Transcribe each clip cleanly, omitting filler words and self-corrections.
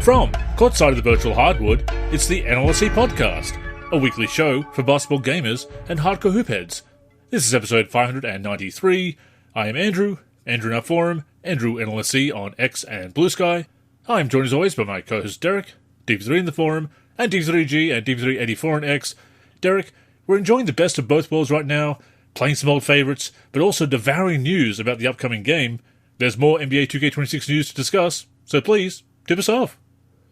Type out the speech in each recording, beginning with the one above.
From Courtside of the Virtual Hardwood, it's the NLSC Podcast, a weekly show for basketball gamers and hardcore hoopheads. This is episode 593. I am Andrew in our forum, Andrew NLSC on X and Blue Sky. I am joined as always by my co-host Derek, DV3 in the forum, and DV3G and DV384 on X. Derek, we're enjoying the best of both worlds right now, playing some old favourites, but also devouring news about the upcoming game. There's more NBA 2K26 news to discuss, so please, tip us off.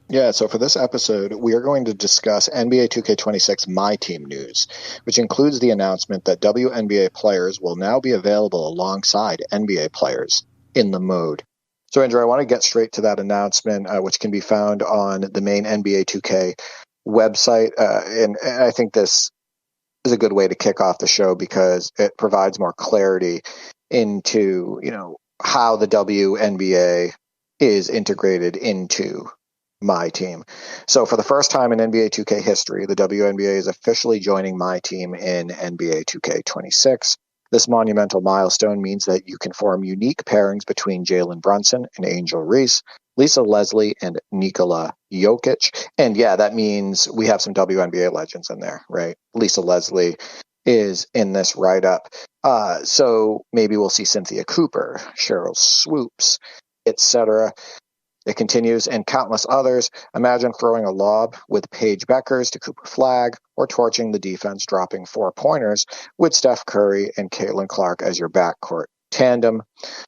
Yeah, so for this episode, we are going to discuss NBA 2K26 MyTEAM news, which includes the announcement that WNBA players will now be available alongside NBA players in the mode. So, Andrew, I want to get straight to that announcement, which can be found on the main NBA 2K website. And I think this is a good way to kick off the show because it provides more clarity into, how the WNBA is integrated into MyTEAM. So for the first time in NBA 2K history, the WNBA is officially joining MyTEAM in NBA 2K26. This monumental milestone means that you can form unique pairings between Jalen Brunson and Angel Reese, Lisa Leslie and Nikola Jokic. And yeah, that means we have some WNBA legends in there, right? Lisa Leslie is in this write-up. So maybe we'll see Cynthia Cooper, Cheryl Swoops, etc. It continues, and countless others. Imagine throwing a lob with Paige Beckers to Cooper Flagg, or torching the defense dropping 4-pointers with Steph Curry and Caitlin Clark as your backcourt tandem.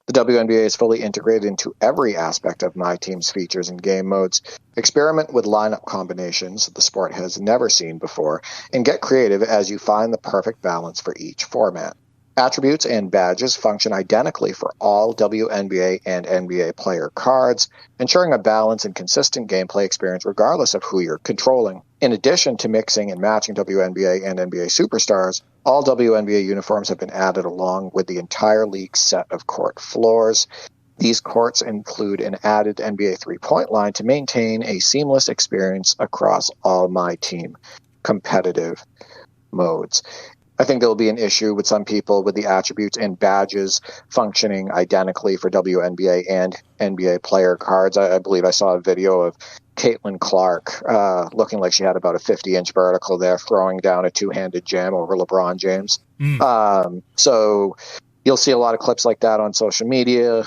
The WNBA is fully integrated into every aspect of MyTEAM's features and game modes. Experiment with lineup combinations the sport has never seen before, and get creative as you find the perfect balance for each format. Attributes and badges function identically for all WNBA and NBA player cards, ensuring a balanced and consistent gameplay experience regardless of who you're controlling. In addition to mixing and matching WNBA and NBA superstars, all WNBA uniforms have been added along with the entire league's set of court floors. These courts include an added NBA three-point line to maintain a seamless experience across all MyTEAM competitive modes. I think there'll be an issue with some people with the attributes and badges functioning identically for WNBA and NBA player cards. I believe I saw a video of Caitlin Clark looking like she had about a 50-inch vertical there, throwing down a two-handed jam over LeBron James. So you'll see a lot of clips like that on social media,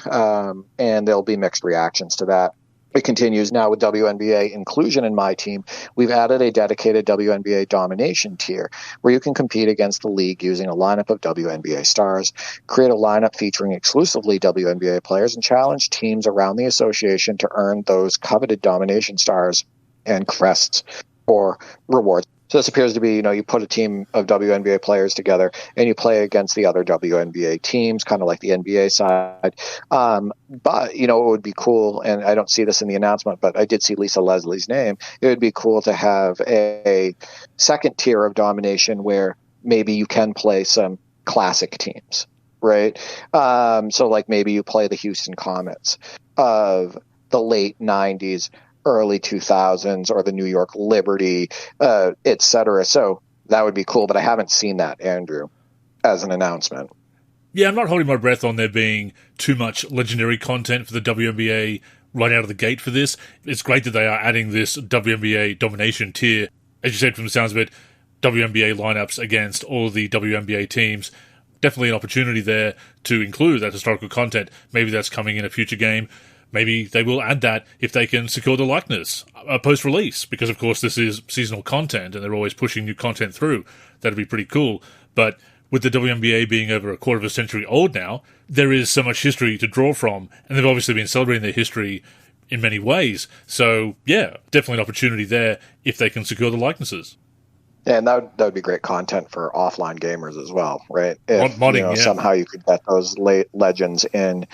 and there'll be mixed reactions to that. It continues now with WNBA inclusion in MyTEAM. We've added a dedicated WNBA domination tier where you can compete against the league using a lineup of WNBA stars, create a lineup featuring exclusively WNBA players, and challenge teams around the association to earn those coveted domination stars and crests for rewards. So this appears to be, you put a team of WNBA players together and you play against the other WNBA teams, kind of like the NBA side. But, it would be cool, and I don't see this in the announcement, but I did see Lisa Leslie's name. It would be cool to have a second tier of domination where maybe you can play some classic teams, right? So like maybe you play the Houston Comets of the late 90s, early 2000s, or the New York Liberty, etc. So that would be cool, but I haven't seen that, Andrew, as an announcement. Yeah, I'm not holding my breath on there being too much legendary content for the WNBA right out of the gate for this. It's great that they are adding this WNBA domination tier. As you said, from the sounds of it, WNBA lineups against all of the WNBA teams. Definitely an opportunity there to include that historical content. Maybe that's coming in a future game. Maybe they will add that if they can secure the likeness post-release, because, of course, this is seasonal content and they're always pushing new content through. That'd be pretty cool. But with the WNBA being over a quarter of a century old now, there is so much history to draw from, and they've obviously been celebrating their history in many ways. So, yeah, definitely an opportunity there if they can secure the likenesses. Yeah, and that would be great content for offline gamers as well, right? If Modding, yeah. Somehow you could get those late legends in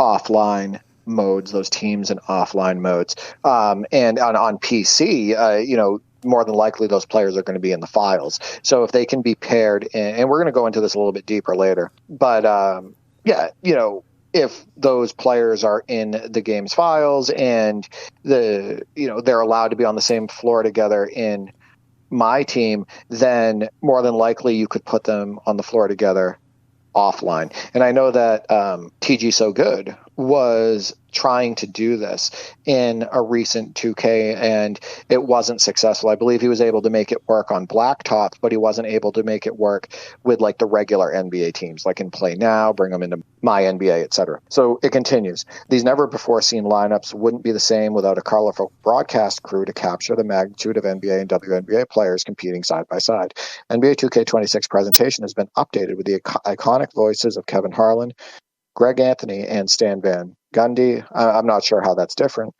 offline modes, those teams in offline modes. And on PC, more than likely those players are going to be in the files. So if they can be paired, and we're going to go into this a little bit deeper later, but if those players are in the game's files and they're allowed to be on the same floor together in MyTEAM, then more than likely you could put them on the floor together offline. And I know that TG So Good was trying to do this in a recent 2K, and it wasn't successful. I believe he was able to make it work on Blacktop, but he wasn't able to make it work with like the regular NBA teams, like in Play Now, bring them into My NBA, etc. So it continues. These never-before-seen lineups wouldn't be the same without a colorful broadcast crew to capture the magnitude of NBA and WNBA players competing side by side. NBA 2K26 presentation has been updated with the iconic voices of Kevin Harlan, Greg Anthony, and Stan Van Gundy. I'm not sure how that's different,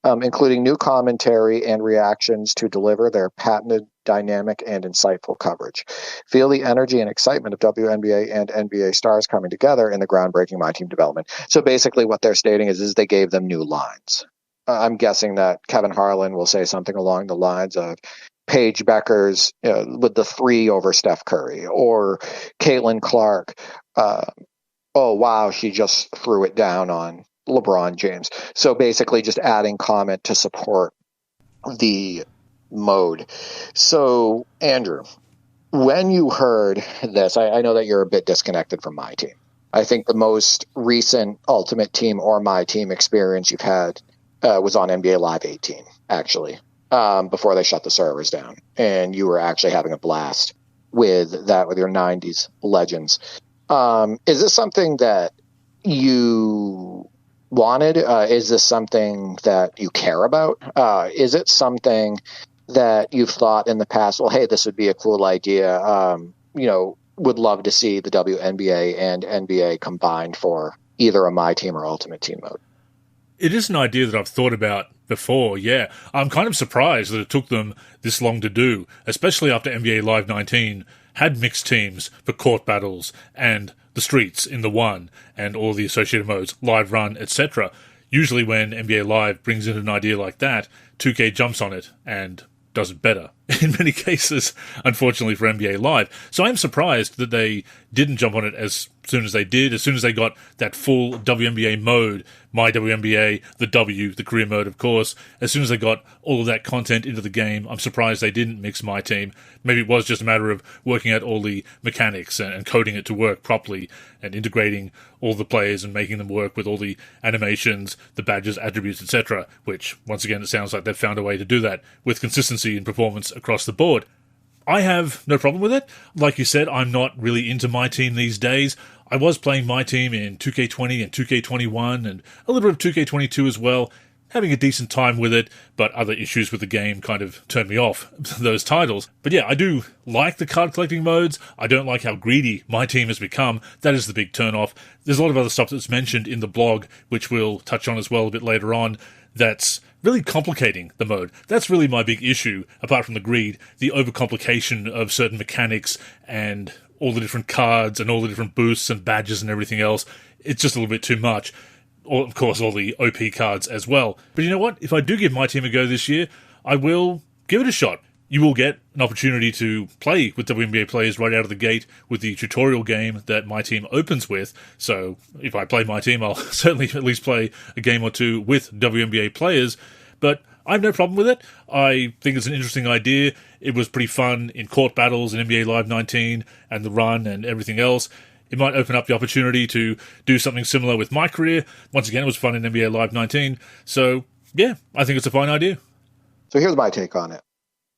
including new commentary and reactions to deliver their patented, dynamic, and insightful coverage. Feel the energy and excitement of WNBA and NBA stars coming together in the groundbreaking MyTEAM development. So basically what they're stating is they gave them new lines. I'm guessing that Kevin Harlan will say something along the lines of Paige Becker's with the 3 over Steph Curry, or Caitlin Clark, oh, wow, she just threw it down on LeBron James. So basically just adding comment to support the mode. So, Andrew, when you heard this, I know that you're a bit disconnected from MyTEAM. I think the most recent Ultimate Team or MyTEAM experience you've had was on NBA Live 18, actually, before they shut the servers down. And you were actually having a blast with that, with your 90s legends. Is this something that you wanted? Is this something that you care about? Is it something that you've thought in the past, well, hey, this would be a cool idea, would love to see the WNBA and NBA combined for either a MyTEAM or Ultimate Team mode? It is an idea that I've thought about before, yeah. I'm kind of surprised that it took them this long to do, especially after NBA Live 19 had mixed teams for court battles and the streets in the one and all the associated modes, live run, etc. Usually when NBA Live brings in an idea like that, 2K jumps on it and does it better in many cases, unfortunately for NBA Live. So I'm surprised that they didn't jump on it as soon as they did, as soon as they got that full WNBA mode, My WNBA, the W, the career mode, of course. As soon as they got all of that content into the game, I'm surprised they didn't mix MyTEAM. Maybe it was just a matter of working out all the mechanics and coding it to work properly and integrating all the players and making them work with all the animations, the badges, attributes, etc., which, once again, it sounds like they've found a way to do that with consistency and performance across the board. I have no problem with it. Like you said, I'm not really into MyTEAM these days. I was playing MyTEAM in 2K20 and 2K21 and a little bit of 2K22 as well, having a decent time with it, but other issues with the game kind of turned me off those titles. But yeah, I do like the card collecting modes. I don't like how greedy MyTEAM has become. That is the big turn-off. There's a lot of other stuff that's mentioned in the blog, which we'll touch on as well a bit later on, that's really complicating the mode. That's really my big issue, apart from the greed, the overcomplication of certain mechanics and all the different cards and all the different boosts and badges and everything else. It's just a little bit too much. Or, of course, all the OP cards as well. But you know what? If I do give MyTEAM a go this year, I will give it a shot. You will get an opportunity to play with WNBA players right out of the gate with the tutorial game that MyTEAM opens with. So if I play MyTEAM, I'll certainly at least play a game or two with WNBA players. But I have no problem with it. I think it's an interesting idea. It was pretty fun in court battles in NBA Live 19 and the run and everything else. It might open up the opportunity to do something similar with my career. Once again, it was fun in NBA Live 19. So, yeah, I think it's a fine idea. So here's my take on it.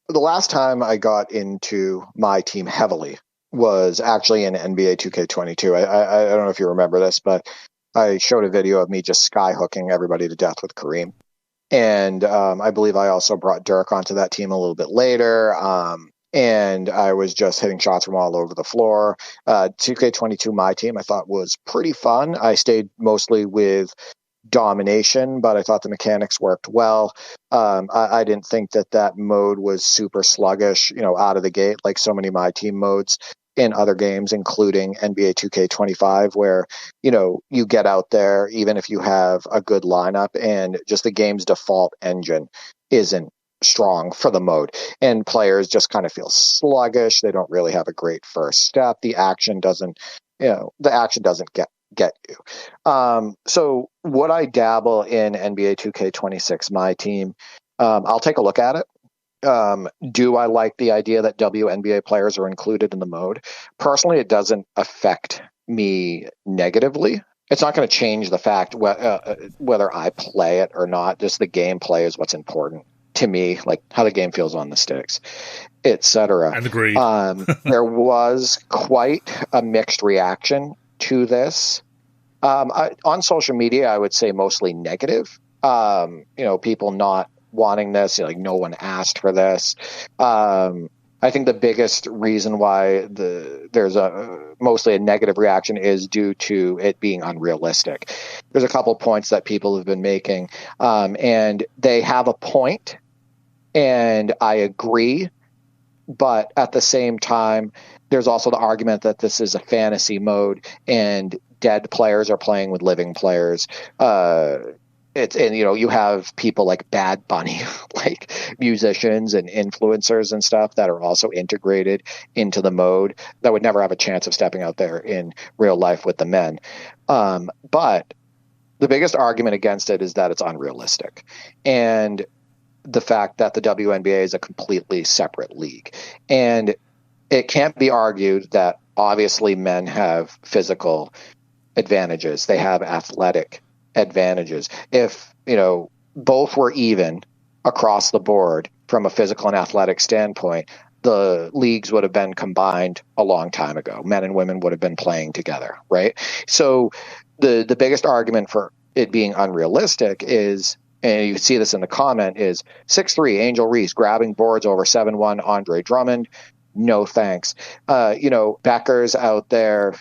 The last time I got into MyTEAM heavily was actually in NBA 2K22. I don't know if you remember this, but I showed a video of me just skyhooking everybody to death with Kareem. And I believe I also brought Dirk onto that team a little bit later. And I was just hitting shots from all over the floor. 2K22 MyTEAM I thought was pretty fun. I stayed mostly with domination, but I thought the mechanics worked well. I didn't think that mode was super sluggish, out of the gate, like so many MyTEAM modes in other games, including NBA 2K25, where, you get out there, even if you have a good lineup, and just the game's default engine isn't strong for the mode, and players just kind of feel sluggish. They don't really have a great first step. The action doesn't get you. So would I dabble in NBA 2K26 MyTEAM? I'll take a look at it. Do I like the idea that WNBA players are included in the mode? Personally, it doesn't affect me negatively. it's not going to change the fact whether I play it or not. Just the gameplay is what's important to me, like how the game feels on the sticks, etc. And agreed. There was quite a mixed reaction to this. On social media, I would say mostly negative. People not wanting this, like no one asked for this. I think the biggest reason why there's mostly a negative reaction is due to it being unrealistic. There's a couple points that people have been making, and they have a point, and I agree. But at the same time, there's also the argument that this is a fantasy mode and dead players are playing with living players. You have people like Bad Bunny, like musicians and influencers and stuff that are also integrated into the mode that would never have a chance of stepping out there in real life with the men. But the biggest argument against it is that it's unrealistic. And the fact that the WNBA is a completely separate league. And it can't be argued that obviously men have physical advantages. They have athletic advantages. If, both were even across the board from a physical and athletic standpoint, the leagues would have been combined a long time ago. Men and women would have been playing together, right? So the biggest argument for it being unrealistic is, and you see this in the comment, is 6'3" Angel Reese grabbing boards over 7'1" Andre Drummond. No thanks. Becker's out there,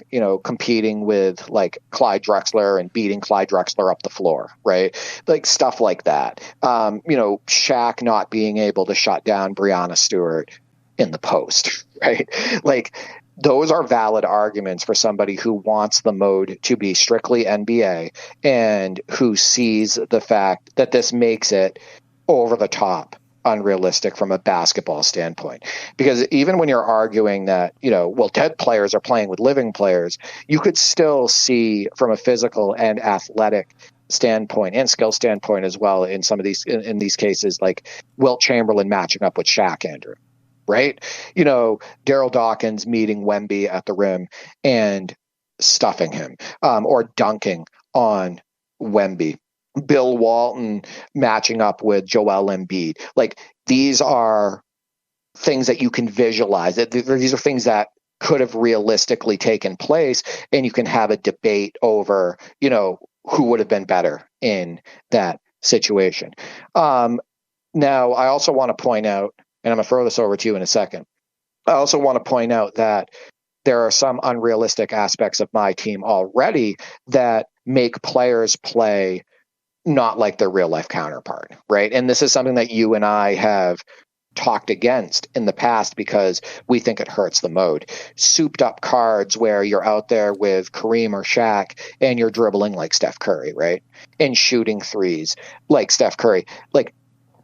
competing with like Clyde Drexler and beating Clyde Drexler up the floor, right? Like stuff like that. Shaq not being able to shut down Breanna Stewart in the post, right? Like those are valid arguments for somebody who wants the mode to be strictly NBA and who sees the fact that this makes it over the top unrealistic from a basketball standpoint. Because even when you're arguing that, dead players are playing with living players, you could still see from a physical and athletic standpoint and skill standpoint as well in some of these, in these cases, like Wilt Chamberlain matching up with Shaq, Andrew. Right? Daryl Dawkins meeting Wemby at the rim and stuffing him, or dunking on Wemby. Bill Walton matching up with Joel Embiid. Like these are things that you can visualize. These are things that could have realistically taken place, and you can have a debate over, who would have been better in that situation. Now, I also want to point out, and I'm going to throw this over to you in a second. I also want to point out that there are some unrealistic aspects of MyTEAM already that make players play not like their real life counterpart, right? And this is something that you and I have talked against in the past because we think it hurts the mode. Souped up cards where you're out there with Kareem or Shaq and you're dribbling like Steph Curry, right? And shooting threes like Steph Curry. Like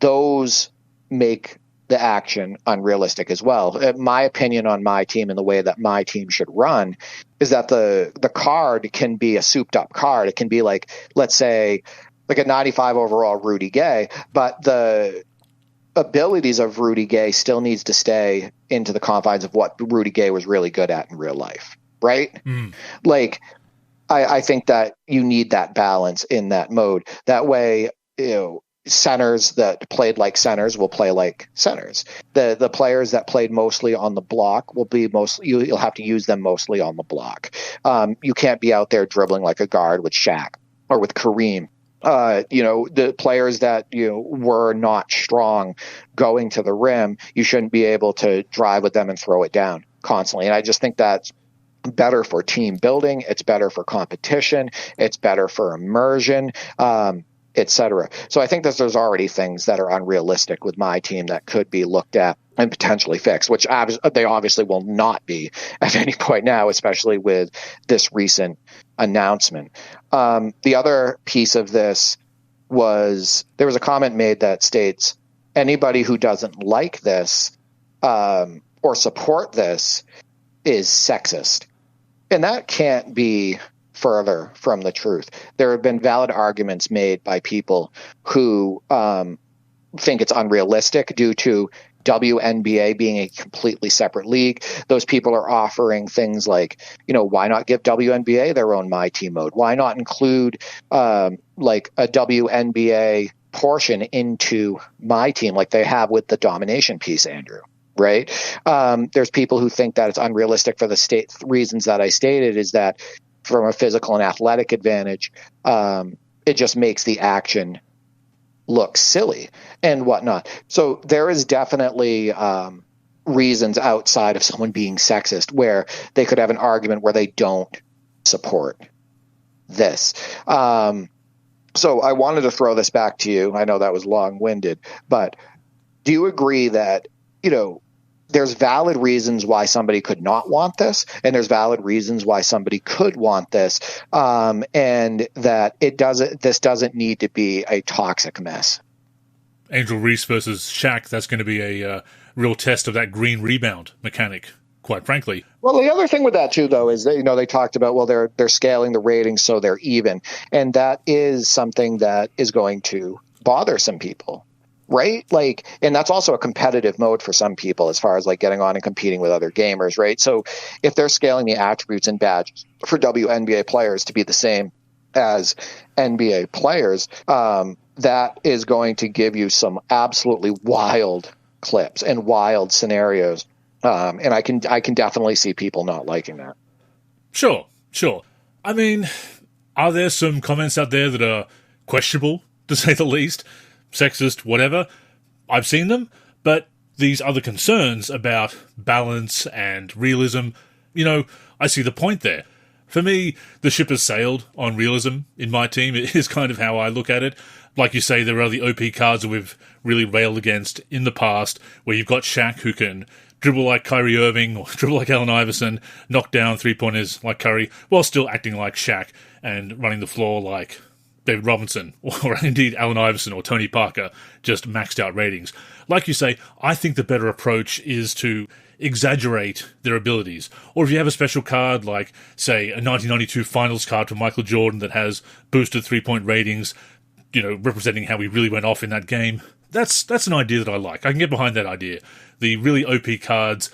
those make the action unrealistic as well. My opinion on MyTEAM and the way that MyTEAM should run is that the card can be a souped up card. It can be like, let's say, like a 95 overall Rudy Gay, but the abilities of Rudy Gay still needs to stay into the confines of what Rudy Gay was really good at in real life, right? Like, I think that you need that balance in that mode. That way, centers that played like centers will play like centers. The players that played mostly on the block will be you'll have to use them mostly on the block. You can't be out there dribbling like a guard with Shaq or with Kareem. The players that were not strong going to the rim, you shouldn't be able to drive with them and throw it down constantly. And I just think that's better for team building. It's better for competition. It's better for immersion, etc. So I think that there's already things that are unrealistic with MyTEAM that could be looked at and potentially fixed, which they obviously will not be at any point now, especially with this recent announcement. The other piece of this was there was a comment made that states anybody who doesn't like this or support this is sexist. And that can't be further from the truth. There have been valid arguments made by people who think it's unrealistic due to WNBA being a completely separate league. Those people are offering things like, why not give WNBA their own MyTEAM mode? Why not include like a WNBA portion into MyTEAM like they have with the domination piece, Andrew? Right? There's people who think that it's unrealistic for the reasons that I stated, is that from a physical and athletic advantage, it just makes the action look silly and whatnot. So there is definitely reasons outside of someone being sexist where they could have an argument where they don't support this. So I wanted to throw this back to you. I know that was long-winded, but do you agree that, there's valid reasons why somebody could not want this, and there's valid reasons why somebody could want this, and that this doesn't need to be a toxic mess? Angel Reese versus Shaq, that's going to be a real test of that green rebound mechanic, quite frankly. Well, the other thing with that too, though, is that, they talked about, well, they're scaling the ratings so they're even, and that is something that is going to bother some people. Right? Like, and that's also a competitive mode for some people as far as like getting on and competing with other gamers, right? So if they're scaling the attributes and badges for WNBA players to be the same as NBA players, that is going to give you some absolutely wild clips and wild scenarios. And I can definitely see people not liking that. Sure. I mean, are there some comments out there that are questionable, to say the least? Sexist, whatever, I've seen them, but these other concerns about balance and realism, I see the point there. For me, the ship has sailed on realism in MyTEAM. It is kind of how I look at it. Like you say, there are the OP cards that we've really railed against in the past, where you've got Shaq who can dribble like Kyrie Irving or dribble like Allen Iverson, knock down three-pointers like Curry, while still acting like Shaq and running the floor like David Robinson, or indeed Allen Iverson or Tony Parker, just maxed out ratings. Like you say, I think the better approach is to exaggerate their abilities. Or if you have a special card like, say, a 1992 finals card from Michael Jordan that has boosted three-point ratings, representing how he really went off in that game, that's an idea that I like. I can get behind that idea. The really OP cards,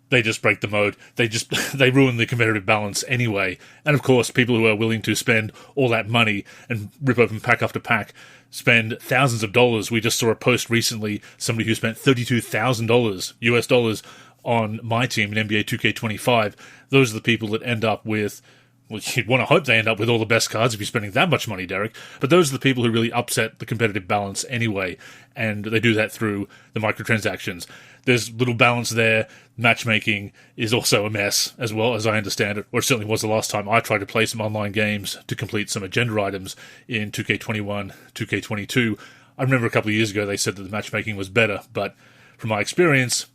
they just break the mode. They ruin the competitive balance anyway. And of course, people who are willing to spend all that money and rip open pack after pack, spend thousands of dollars. We just saw a post recently, somebody who spent $32,000 US dollars on MyTEAM in NBA 2K25. Those are the people that end up with, well, you'd want to hope they end up with all the best cards if you're spending that much money, Derek. But those are the people who really upset the competitive balance anyway. And they do that through the microtransactions. There's little balance there. Matchmaking is also a mess, as well as I understand it, or it certainly was the last time I tried to play some online games to complete some agenda items in 2K21, 2K22. I remember a couple of years ago they said that the matchmaking was better, but from my experience,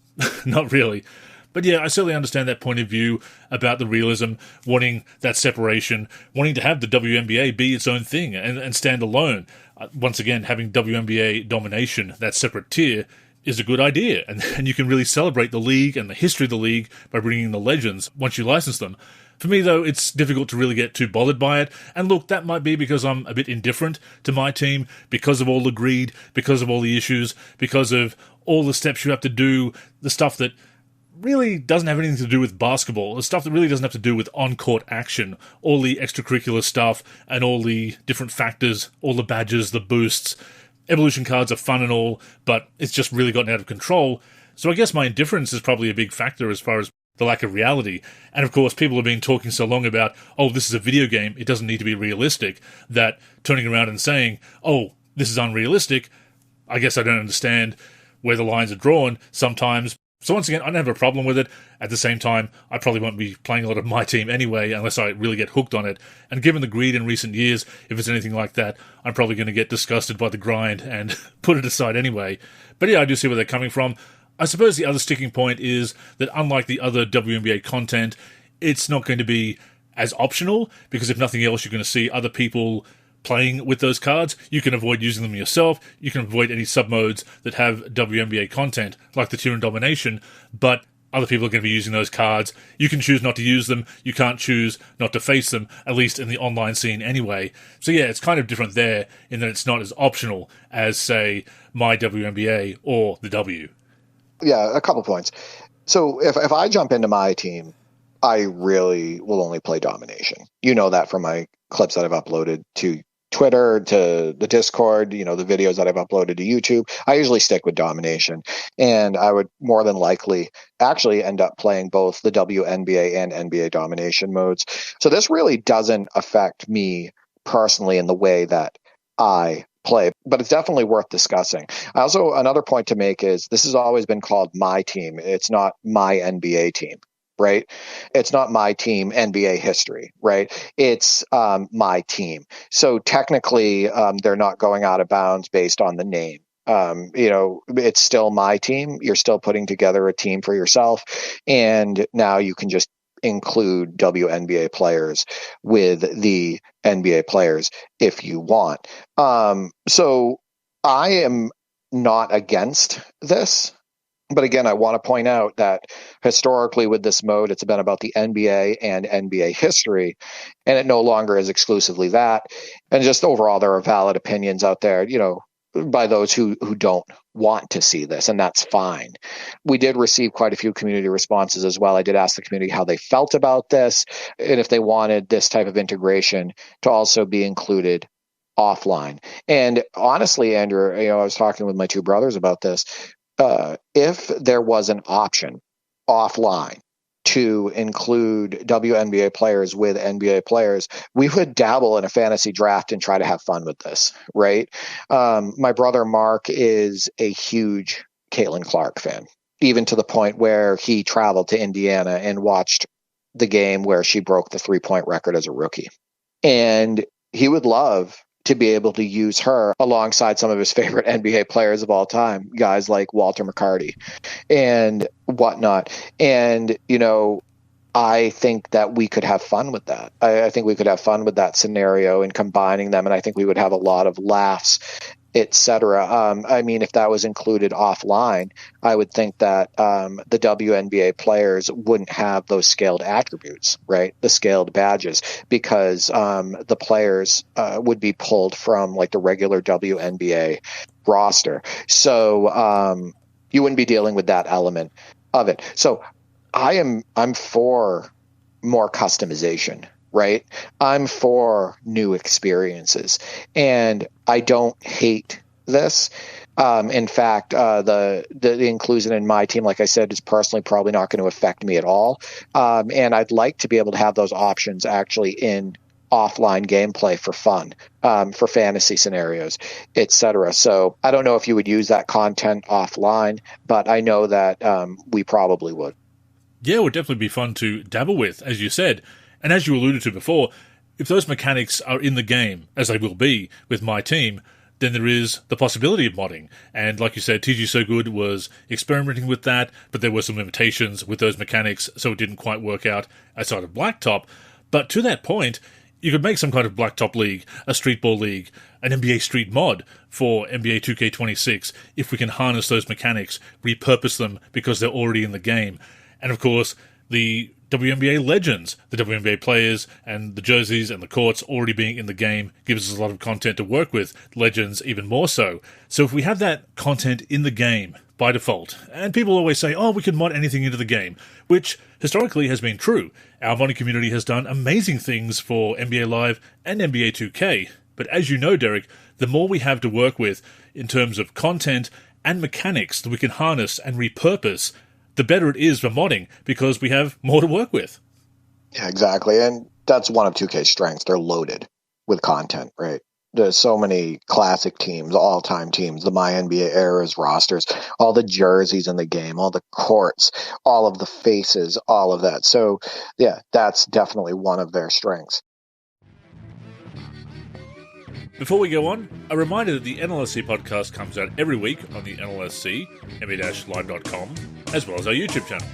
not really. But yeah, I certainly understand that point of view about the realism, wanting that separation, wanting to have the WNBA be its own thing and stand alone. Once again, having WNBA domination, that separate tier, is a good idea, and you can really celebrate the league and the history of the league by bringing in the legends once you license them. For me, though, it's difficult to really get too bothered by it, and look, that might be because I'm a bit indifferent to MyTEAM, because of all the greed, because of all the issues, because of all the steps you have to do, the stuff that really doesn't have anything to do with basketball, the stuff that really doesn't have to do with on-court action, all the extracurricular stuff, and all the different factors, all the badges, the boosts. Evolution cards are fun and all, but it's just really gotten out of control. So I guess my indifference is probably a big factor as far as the lack of reality. And of course, people have been talking so long about, oh, this is a video game, it doesn't need to be realistic, that turning around and saying, oh, this is unrealistic, I guess I don't understand where the lines are drawn sometimes. So once again, I don't have a problem with it. At the same time, I probably won't be playing a lot of MyTEAM anyway, unless I really get hooked on it. And given the greed in recent years, if it's anything like that, I'm probably going to get disgusted by the grind and put it aside anyway. But yeah, I do see where they're coming from. I suppose the other sticking point is that unlike the other WNBA content, it's not going to be as optional, because if nothing else, you're going to see other people playing with those cards. You can avoid using them yourself. You can avoid any submodes that have WNBA content, like the tier and domination, but other people are going to be using those cards. You can choose not to use them. You can't choose not to face them, at least in the online scene anyway. So yeah, it's kind of different there in that it's not as optional as, say, My WNBA or the W. Yeah, a couple points. So if I jump into my team, I really will only play domination. You know that from my clips that I've uploaded to Twitter, to the Discord, the videos that I've uploaded to YouTube. I usually stick with domination. And I would more than likely actually end up playing both the WNBA and NBA domination modes. So this really doesn't affect me personally in the way that I play, but it's definitely worth discussing. Also, another point to make is this has always been called my team. It's not my NBA team, right? It's not my team NBA history, right? It's my team. So technically, they're not going out of bounds based on the name. It's still my team. You're still putting together a team for yourself. And now you can just include WNBA players with the NBA players if you want. So I am not against this. But again, I want to point out that historically with this mode, it's been about the NBA and NBA history, and it no longer is exclusively that. And just overall, there are valid opinions out there, by those who don't want to see this, and that's fine. We did receive quite a few community responses as well. I did ask the community how they felt about this, and if they wanted this type of integration to also be included offline. And honestly, Andrew, I was talking with my two brothers about this. If there was an option offline to include WNBA players with NBA players, we would dabble in a fantasy draft and try to have fun with this, right? My brother Mark is a huge Caitlin Clark fan, even to the point where he traveled to Indiana and watched the game where she broke the 3-point record as a rookie. And he would love to be able to use her alongside some of his favorite NBA players of all time, guys like Walter McCarty and whatnot. And, I think that we could have fun with that. I think we could have fun with that scenario and combining them. And I think we would have a lot of laughs, etc. If that was included offline, I would think that the WNBA players wouldn't have those scaled attributes, right? The scaled badges, because the players would be pulled from like the regular WNBA roster. So you wouldn't be dealing with that element of it. So I'm for more customization, right? I'm for new experiences, and I don't hate this. In fact, the inclusion in my team, like I said, is personally probably not going to affect me at all. And I'd like to be able to have those options actually in offline gameplay for fun, for fantasy scenarios, etc. So I don't know if you would use that content offline, but I know that we probably would. Yeah, it would definitely be fun to dabble with, as you said. And as you alluded to before, if those mechanics are in the game, as they will be with my team, then there is the possibility of modding. And like you said, TG So Good was experimenting with that, but there were some limitations with those mechanics, so it didn't quite work out outside of Blacktop. But to that point, you could make some kind of Blacktop League, a Streetball League, an NBA Street mod for NBA 2K26 if we can harness those mechanics, repurpose them because they're already in the game. And of course, the WNBA legends, the WNBA players and the jerseys and the courts already being in the game gives us a lot of content to work with, legends even more so. So if we have that content in the game by default, and people always say, oh, we can mod anything into the game, which historically has been true. Our modding community has done amazing things for NBA Live and NBA 2K, but as you know, Derek, the more we have to work with in terms of content and mechanics that we can harness and repurpose, the better it is for modding, because we have more to work with. Yeah, exactly. And that's one of 2K's strengths. They're loaded with content, right? There's so many classic teams, all-time teams, the MyNBA eras rosters, all the jerseys in the game, all the courts, all of the faces, all of that. So, yeah, that's definitely one of their strengths. Before we go on, a reminder that the NLSC podcast comes out every week on the NLSC, NBA-live.com, as well as our YouTube channel.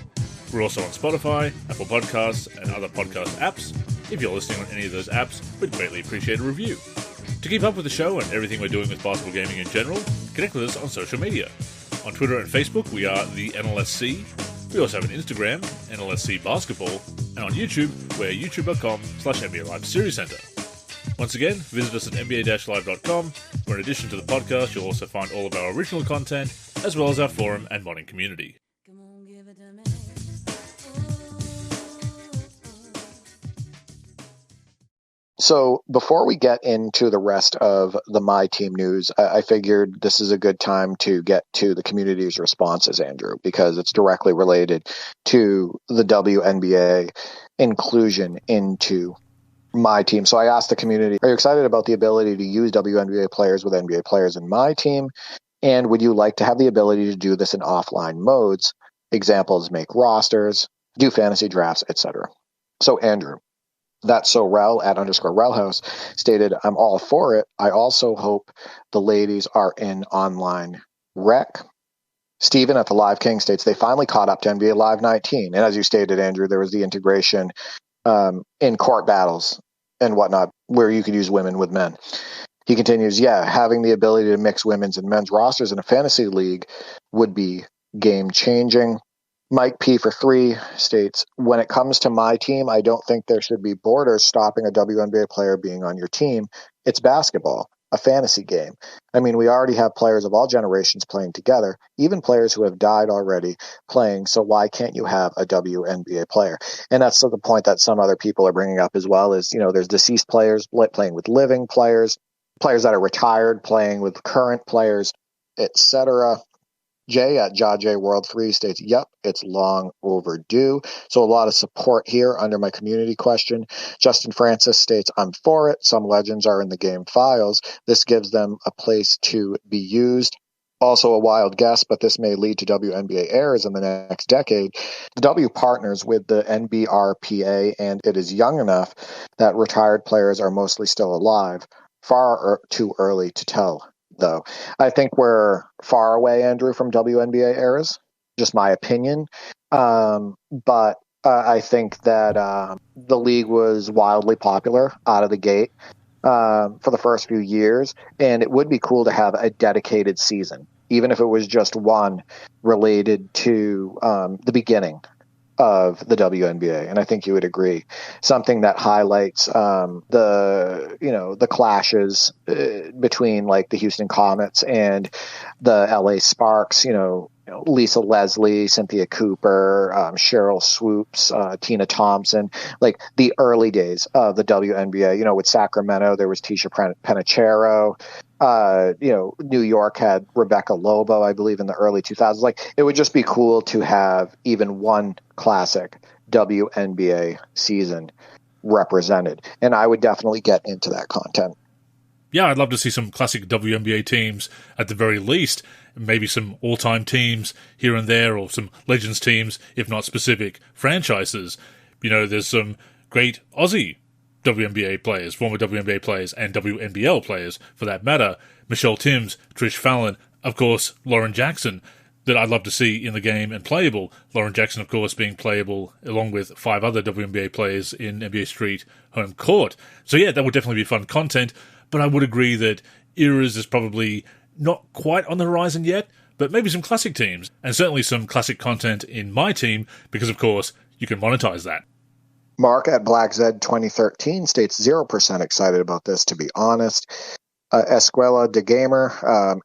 We're also on Spotify, Apple Podcasts, and other podcast apps. If you're listening on any of those apps, we'd greatly appreciate a review. To keep up with the show and everything we're doing with basketball gaming in general, connect with us on social media. On Twitter and Facebook, we are the NLSC. We also have an Instagram, NLSC Basketball, and on YouTube, we're youtube.com/NBA Live Series Center. Once again, visit us at NBA-live.com, where in addition to the podcast, you'll also find all of our original content, as well as our forum and modding community. So before we get into the rest of the MyTEAM news, I figured this is a good time to get to the community's responses, Andrew, because it's directly related to the WNBA inclusion into MyTEAM. So I asked the community, are you excited about the ability to use WNBA players with NBA players in MyTEAM? And would you like to have the ability to do this in offline modes? Examples, make rosters, do fantasy drafts, etc. So Andrew, That's So Rel at _Relhouse stated, I'm all for it. I also hope the ladies are in online rec. Steven at the Live King states, they finally caught up to NBA Live 19. And as you stated, Andrew, there was the integration in court battles and whatnot, where you could use women with men. He continues, having the ability to mix women's and men's rosters in a fantasy league would be game-changing. Mike P for 3 states, when it comes to MyTEAM, I don't think there should be borders stopping a WNBA player being on your team. It's basketball, a fantasy game. I mean, we already have players of all generations playing together, even players who have died already playing, so why can't you have a WNBA player? And that's the point that some other people are bringing up as well is, there's deceased players playing with living players, players that are retired playing with current players, etc. Jay at JJ World 3 states, yep, it's long overdue. So a lot of support here under my community question. Justin Francis states, I'm for it. Some legends are in the game files. This gives them a place to be used. Also a wild guess, but this may lead to WNBA errors in the next decade. The W partners with the NBRPA, and it is young enough that retired players are mostly still alive. Far too early to tell, though. I think we're far away, Andrew, from WNBA eras. Just my opinion. But I think that the league was wildly popular out of the gate for the first few years, and it would be cool to have a dedicated season, even if it was just one related to the beginning of the WNBA, and I think you would agree. Something that highlights the clashes between like the Houston Comets and the LA Sparks. Lisa Leslie, Cynthia Cooper, Cheryl Swoops, Tina Thompson, like the early days of the WNBA. With Sacramento, there was Tisha Penichero. New York had Rebecca Lobo, I believe, in the early 2000s. Like, it would just be cool to have even one classic WNBA season represented. And I would definitely get into that content. Yeah, I'd love to see some classic WNBA teams at the very least. Maybe some all-time teams here and there, or some Legends teams, if not specific franchises. There's some great Aussie WNBA players, former WNBA players, and WNBL players, for that matter. Michelle Timms, Trish Fallon, of course, Lauren Jackson, that I'd love to see in the game and playable. Lauren Jackson, of course, being playable along with 5 other WNBA players in NBA Street Home Court. So yeah, that would definitely be fun content, but I would agree that eras is probably not quite on the horizon yet, but maybe some classic teams, and certainly some classic content in MyTEAM, because of course, you can monetize that. Mark at Black Zed 2013 states 0% excited about this, to be honest. Escuela de Gamer,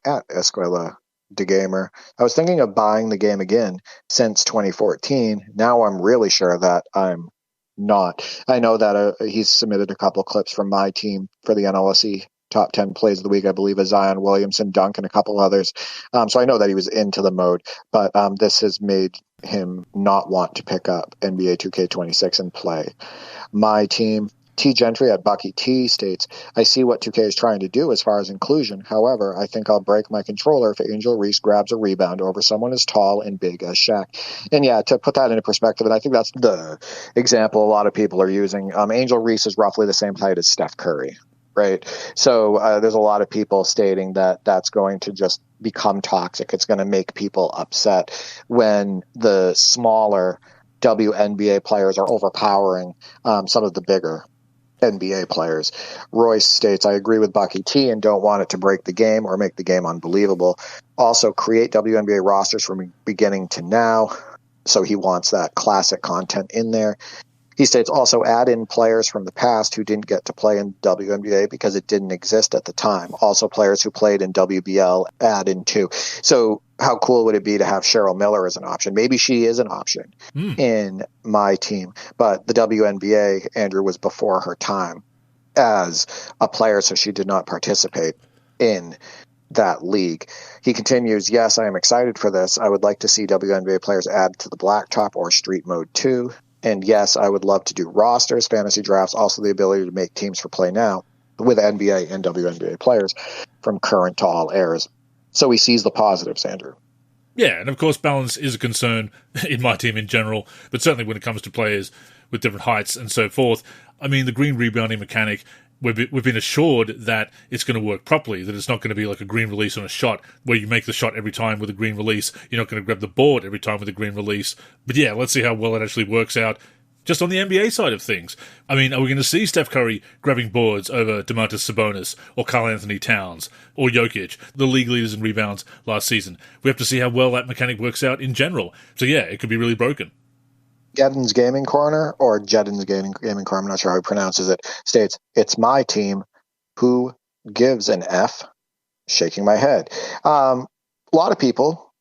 at Escuela de Gamer, I was thinking of buying the game again since 2014. Now I'm really sure that I'm not. I know that he's submitted a couple clips from MyTEAM for the NLSC top 10 plays of the week, I believe, as Zion Williamson, Dunk, and a couple others. So I know that he was into the mode, but this has made him not want to pick up NBA 2K26 and play MyTEAM. T. Gentry at Bucky T states, I see what 2K is trying to do as far as inclusion. However, I think I'll break my controller if Angel Reese grabs a rebound over someone as tall and big as Shaq. And yeah, to put that into perspective, and I think that's the example a lot of people are using, Angel Reese is roughly the same height as Steph Curry. Right. So there's a lot of people stating that that's going to just become toxic. It's going to make people upset when the smaller WNBA players are overpowering some of the bigger NBA players. Royce states, I agree with Bucky T and don't want it to break the game or make the game unbelievable. Also, create WNBA rosters from beginning to now. So he wants that classic content in there. He states also add in players from the past who didn't get to play in WNBA because it didn't exist at the time. Also players who played in WBL add in too. So how cool would it be to have Cheryl Miller as an option? Maybe she is an option in my team, but the WNBA, Andrew, was before her time as a player, so she did not participate in that league. He continues, yes, I am excited for this. I would like to see WNBA players added to the Blacktop or Street Mode 2. And yes, I would love to do rosters, fantasy drafts, also the ability to make teams for play now with NBA and WNBA players from current to all eras. So he sees the positives, Andrew. Yeah, and of course balance is a concern in my team in general, but certainly when it comes to players with different heights and so forth. I mean, the green rebounding mechanic, we've been assured that it's going to work properly, that it's not going to be like a green release on a shot where you make the shot every time with a green release. You're not going to grab the board every time with a green release. But yeah, let's see how well it actually works out just on the NBA side of things. I mean, are we going to see Steph Curry grabbing boards over Domantas Sabonis or Karl Anthony Towns or Jokic, the league leaders in rebounds last season? We have to see how well that mechanic works out in general. So yeah, it could be really broken. Jedin's Gaming Corner, or Jedin's Gaming Corner, I'm not sure how he pronounces it, states, it's my team. Who gives an F? Shaking my head. A lot of people,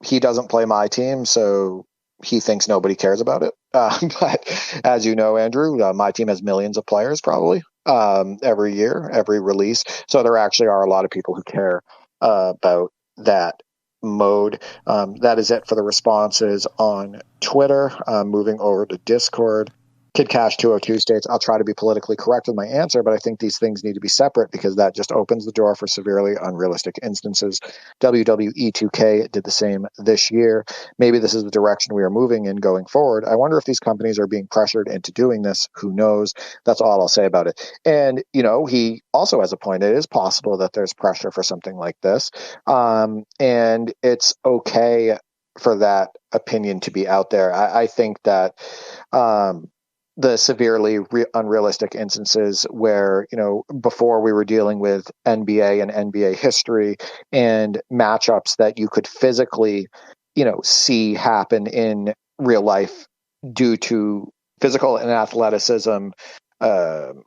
he doesn't play my team, so he thinks nobody cares about it. But as you know, Andrew, my team has millions of players probably every year, every release. So there actually are a lot of people who care about that mode. That is it for the responses on Twitter. Moving over to Discord. KidCash202 states, I'll try to be politically correct with my answer, but I think these things need to be separate because that just opens the door for severely unrealistic instances. WWE 2K did the same this year. Maybe this is the direction we are moving in going forward. I wonder if these companies are being pressured into doing this. Who knows? That's all I'll say about it. And, you know, he also has a point. It is possible that there's pressure for something like this. And it's okay for that opinion to be out there. I think that the severely unrealistic instances where, you know, before we were dealing with NBA and NBA history and matchups that you could physically, you know, see happen in real life due to physical and athleticism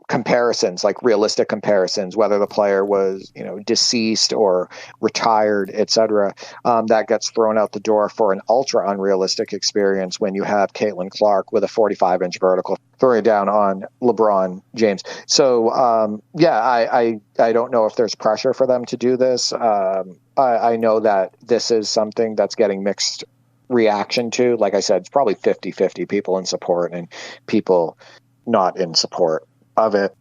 comparisons, like realistic comparisons, whether the player was, you know, deceased or retired, etc. That gets thrown out the door for an ultra unrealistic experience when you have Caitlin Clark with a 45-inch vertical throwing it down on LeBron James. So I don't know if there's pressure for them to do this. I know that this is something that's getting mixed reaction to. Like I said, it's probably 50-50 people in support and people not in support of it.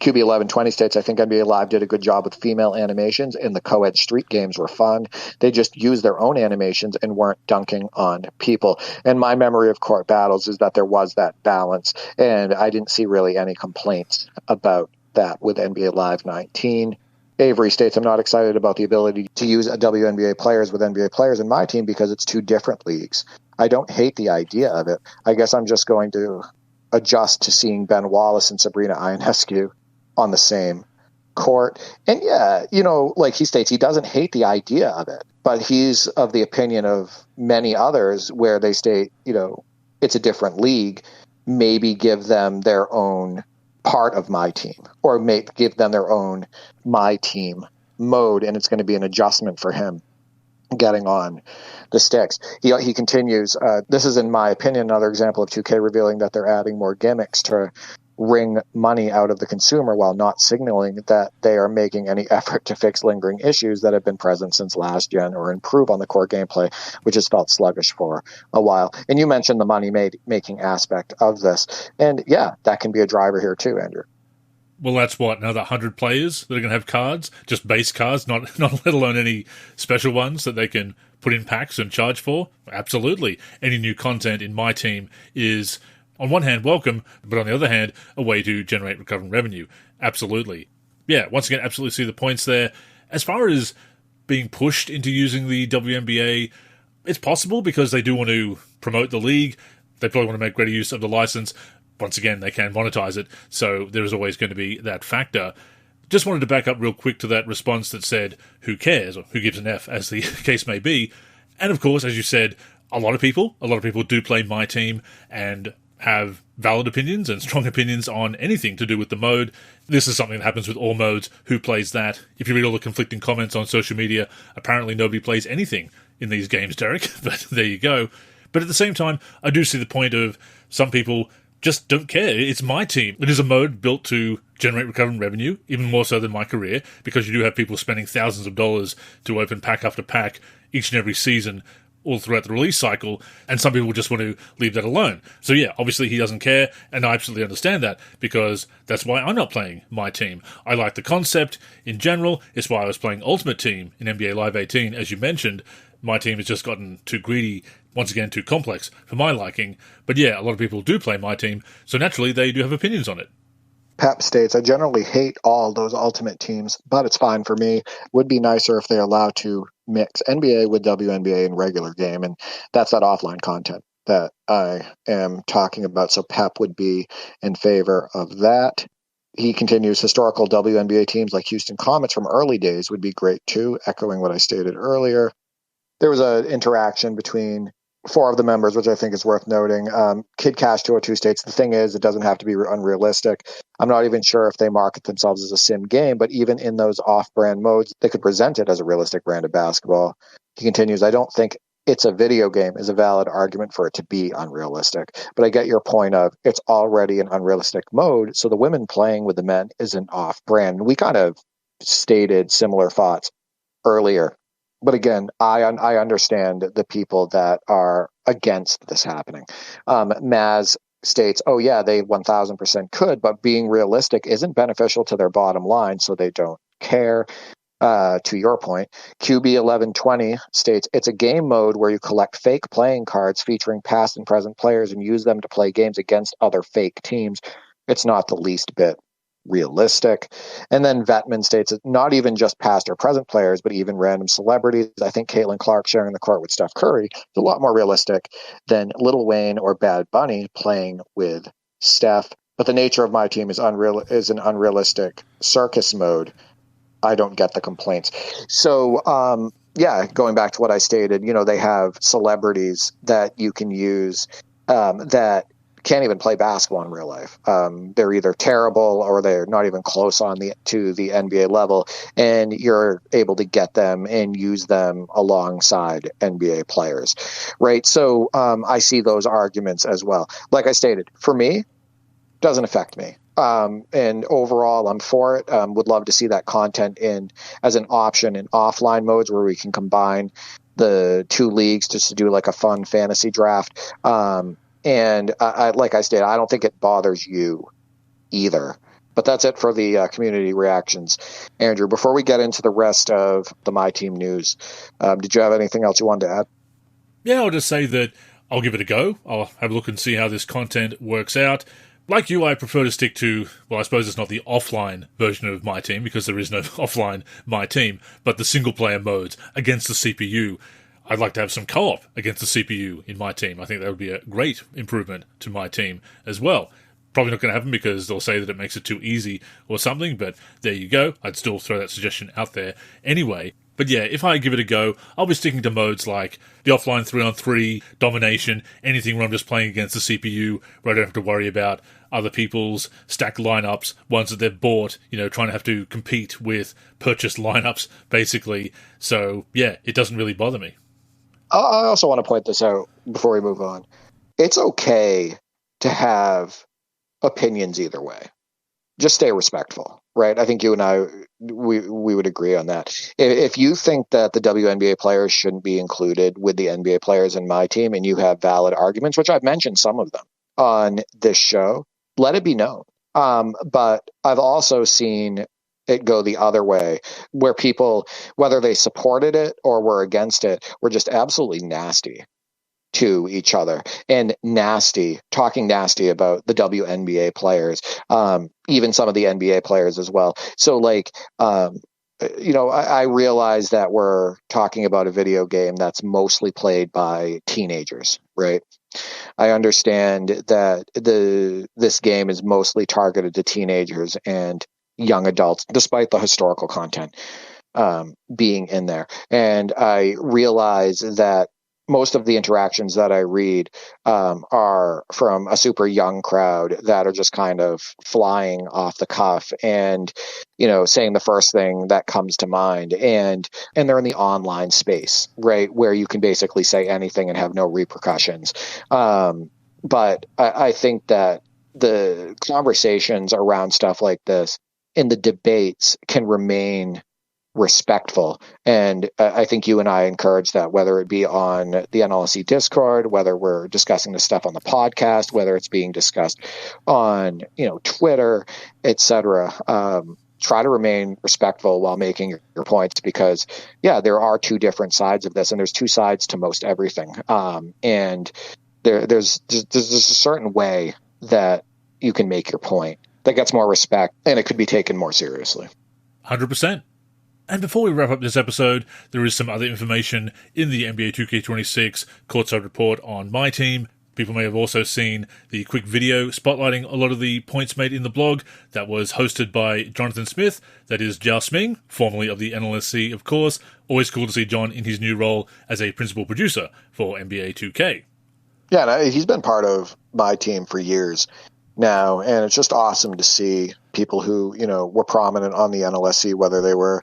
QB1120 states, I think NBA Live did a good job with female animations, and the co-ed street games were fun. They just used their own animations and weren't dunking on people. And my memory of court battles is that there was that balance, and I didn't see really any complaints about that with NBA Live 19. Avery states, I'm not excited about the ability to use WNBA players with NBA players in my team because it's two different leagues. I don't hate the idea of it. I guess I'm just going to adjust to seeing Ben Wallace and Sabrina Ionescu on the same court. And yeah, you know, like he states, he doesn't hate the idea of it, but he's of the opinion of many others where they state, you know, it's a different league, maybe give them their own part of my team, or give them their own my team mode, and it's going to be an adjustment for him getting on the sticks. He continues, this is, in my opinion, another example of 2K revealing that they're adding more gimmicks to wring money out of the consumer while not signaling that they are making any effort to fix lingering issues that have been present since last gen or improve on the core gameplay, which has felt sluggish for a while. And you mentioned the money-making aspect of this. And yeah, that can be a driver here too, Andrew. Well, that's what, another 100 players that are going to have cards, just base cards, not let alone any special ones that they can put in packs and charge for? Absolutely. Any new content in my team is, on one hand, welcome, but on the other hand, a way to generate recurring revenue. Absolutely. Yeah, once again, absolutely see the points there. As far as being pushed into using the WNBA, it's possible because they do want to promote the league. They probably want to make greater use of the license. Once again, they can monetize it, so there is always going to be that factor. Just wanted to back up real quick to that response that said, who cares, or who gives an F, as the case may be. And of course, as you said, a lot of people do play my team and have valid opinions and strong opinions on anything to do with the mode. This is something that happens with all modes. Who plays that? If you read all the conflicting comments on social media, apparently nobody plays anything in these games, Derek, but there you go. But at the same time, I do see the point of some people just don't care. It's my team. It is a mode built to generate recurring revenue, even more so than my career, because you do have people spending thousands of dollars to open pack after pack each and every season, all throughout the release cycle, and some people just want to leave that alone. So yeah, obviously he doesn't care, and I absolutely understand that, because that's why I'm not playing my team. I like the concept in general. It's why I was playing Ultimate Team in NBA Live 18, as you mentioned. My team has just gotten too greedy, once again too complex for my liking. But yeah, a lot of people do play my team, so naturally they do have opinions on it. Pep states, I generally hate all those ultimate teams, but it's fine for me. Would be nicer if they're allowed to mix NBA with WNBA in regular game, and that's that offline content that I am talking about. So Pep would be in favor of that. He continues, historical WNBA teams like Houston Comets from early days would be great too, echoing what I stated earlier. There was an interaction between 4 of the members, which I think is worth noting. Kid Cash 202 states, the thing is, it doesn't have to be unrealistic. I'm not even sure if they market themselves as a sim game, but even in those off-brand modes, they could present it as a realistic brand of basketball. He continues, I don't think it's a video game is a valid argument for it to be unrealistic. But I get your point of it's already an unrealistic mode, so the women playing with the men isn't off-brand. We kind of stated similar thoughts earlier. But again, I understand the people that are against this happening. Maz states, oh yeah, they 1000% could, but being realistic isn't beneficial to their bottom line, so they don't care. To your point, QB1120 states, it's a game mode where you collect fake playing cards featuring past and present players and use them to play games against other fake teams. It's not the least bit realistic. And then Vetman states it's not even just past or present players, but even random celebrities. I think Caitlin Clark sharing the court with Steph Curry is a lot more realistic than Lil Wayne or Bad Bunny playing with Steph. But the nature of my team is an unrealistic circus mode. I don't get the complaints. So, going back to what I stated, they have celebrities that you can use that can't even play basketball in real life. They're either terrible or they're not even close to the NBA level, and you're able to get them and use them alongside NBA players, right? So I see those arguments as well. Like I stated, for me, doesn't affect me. And overall, I'm for it. Would love to see that content as an option in offline modes where we can combine the 2 leagues just to do like a fun fantasy draft. And like I stated, I don't think it bothers you either. But that's it for the community reactions. Andrew, before we get into the rest of the My Team news, did you have anything else you wanted to add? Yeah, I'll just say that I'll give it a go. I'll have a look and see how this content works out. Like you, I prefer to stick to, well, I suppose it's not the offline version of My Team, because there is no offline My Team, but the single-player modes against the CPU. I'd like to have some co-op against the CPU in My Team. I think that would be a great improvement to My Team as well. Probably not going to happen because they'll say that it makes it too easy or something, but there you go. I'd still throw that suggestion out there anyway. But yeah, if I give it a go, I'll be sticking to modes like the offline 3-on-3, domination, anything where I'm just playing against the CPU, where I don't have to worry about other people's stacked lineups, ones that they've bought, trying to have to compete with purchased lineups, basically. So yeah, it doesn't really bother me. I also want to point this out before we move on. It's okay to have opinions either way. Just stay respectful, right? I think you and I, we would agree on that. If you think that the WNBA players shouldn't be included with the NBA players in My Team and you have valid arguments, which I've mentioned some of them on this show, let it be known. But I've also seen it go the other way, where people, whether they supported it or were against it, were just absolutely nasty to each other and talking nasty about the WNBA players, even some of the NBA players as well. So I realize that we're talking about a video game that's mostly played by teenagers, right? I understand that this game is mostly targeted to teenagers and young adults, despite the historical content being in there. And I realize that most of the interactions that I read are from a super young crowd that are just kind of flying off the cuff and, saying the first thing that comes to mind. And they're in the online space, right, where you can basically say anything and have no repercussions. But I think that the conversations around stuff like this in the debates can remain respectful. And I think you and I encourage that, whether it be on the NLSC Discord, whether we're discussing this stuff on the podcast, whether it's being discussed on, Twitter, etc. Try to remain respectful while making your points, because there are two different sides of this, and there's two sides to most everything. And there's a certain way that you can make your point that gets more respect, and it could be taken more seriously. 100%. And before we wrap up this episode, there is some other information in the NBA 2K26 Courtside Report on MyTEAM. People may have also seen the quick video spotlighting a lot of the points made in the blog that was hosted by Jonathan Smith, that is Zhao Sming, formerly of the NLSC, of course. Always cool to see John in his new role as a principal producer for NBA 2K. Yeah, he's been part of my team for years now, and it's just awesome to see people who, were prominent on the NLSC, whether they were,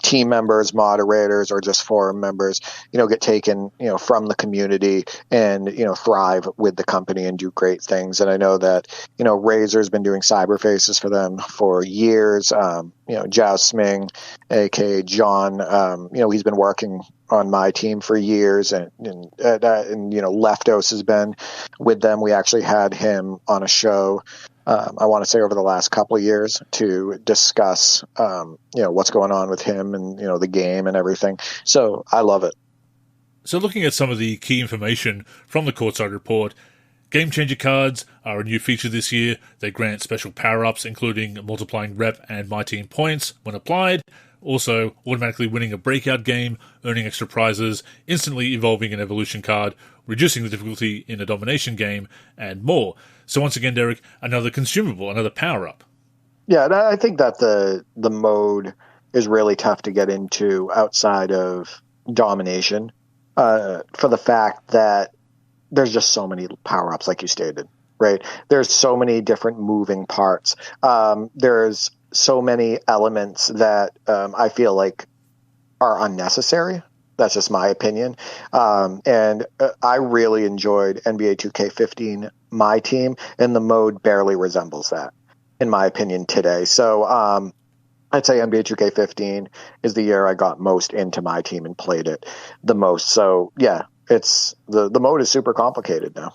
team members, moderators, or just forum members, get taken, from the community and, thrive with the company and do great things. And I know that, Razor's been doing cyber faces for them for years. Zhao Sming, aka John, he's been working on my team for years, and Leftos has been with them. We actually had him on a show, I want to say over the last couple of years, to discuss, what's going on with him and, the game and everything. So I love it. So looking at some of the key information from the Courtside Report, Game Changer cards are a new feature this year. They grant special power-ups, including multiplying rep and MyTEAM points when applied, also automatically winning a breakout game, earning extra prizes, instantly evolving an evolution card, reducing the difficulty in a domination game, and more. So once again, Derek, another consumable, another power-up. Yeah, and I think that the mode is really tough to get into outside of domination, for the fact that there's just so many power-ups, like you stated, right? There's so many different moving parts. There's so many elements that I feel like are unnecessary. That's just my opinion. And I really enjoyed NBA 2K15 MyTEAM, and the mode barely resembles that, in my opinion, today. So I'd say NBA 2K15 is the year I got most into MyTEAM and played it the most. So yeah, it's the mode is super complicated now.